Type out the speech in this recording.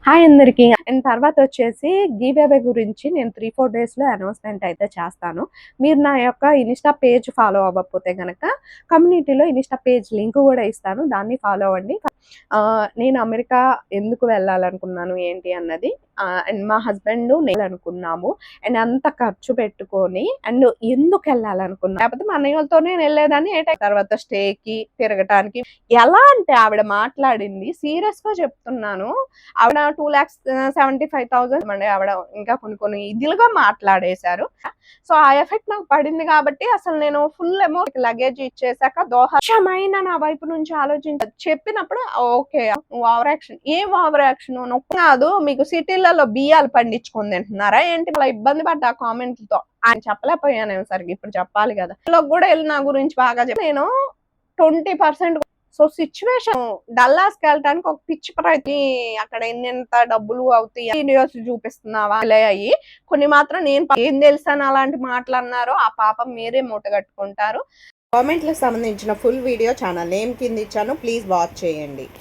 Hi అందరికీ. And తర్వాత వచ్చేసి గివ్ అవే గురించి నేను 3-4 డేస్‌లో అనౌన్స్‌మెంట్ అయితే చేస్తాను. మీరు నా యొక్క ఇన్‌స్టా పేజ్ ఫాలో అవ్వకపోతే గనక కమ్యూనిటీలో ఇన్‌స్టా పేజ్ లింక్ గూడా ఇస్తాను. దాన్ని ఫాలో అవ్వండి. నేను అమెరికా ఎందుకు వెళ్ళాలనుకున్నాను ఏంటి అన్నది అండ్ మా హస్బెండ్ నేను అనుకున్నాము. అండ్ అంత ఖర్చు పెట్టుకొని అండ్ ఎందుకెళ్ళాలనుకున్నా లేకపోతే మా అన్నయ్యోళ్ళతోనే వెళ్ళేదాన్ని తర్వాత స్టేకి, తిరగటానికి ఎలా అంటే ఆవిడ మాట్లాడింది సీరియస్‌గా చెప్తున్నాను. ఆవిడ 2,75,000 అండి ఆవిడ ఇంకా కొన్ని ఇదిలుగా మాట్లాడేశారు. సో ఆ ఎఫెక్ట్ నాకు పడింది కాబట్టి అసలు నేను ఫుల్ అమౌంట్ లగేజ్ ఇచ్చేసాక దోహమైన నా వైపు నుంచి చెప్పినప్పుడు ఓకే ఓవర్ యాక్షన్ ఏం ఓవర్ యాక్షన్ నొప్పి కాదు మీకు సిటీలలో బియ్యాలు పండించుకొని తింటున్నారా ఏంటి అలా ఇబ్బంది పడ్డా కామెంట్లతో ఆయన చెప్పలేకపోయాను సరిగ్గా ఇప్పుడు చెప్పాలి కదా కూడా వెళ్ళి నా గురించి బాగా నేను 20% సో సిచ్యువేషన్ డల్లాస్కి వెళ్ళటానికి ఒక పిచ్చి ప్రతి అక్కడ ఎన్నెంత డబ్బులు అవుతాయి వీడియోస్ చూపిస్తున్నావా అయ్యి కొన్ని మాత్రం నేను ఏం తెలుసాను అలాంటి మాటలు అన్నారో ఆ పాపం మీరే మూట కట్టుకుంటారు. కామెంట్లకు సంబంధించిన ఫుల్ వీడియో ఛానల్ నేమ్ కింద ఇచ్చాను, ప్లీజ్ వాచ్ చేయండి.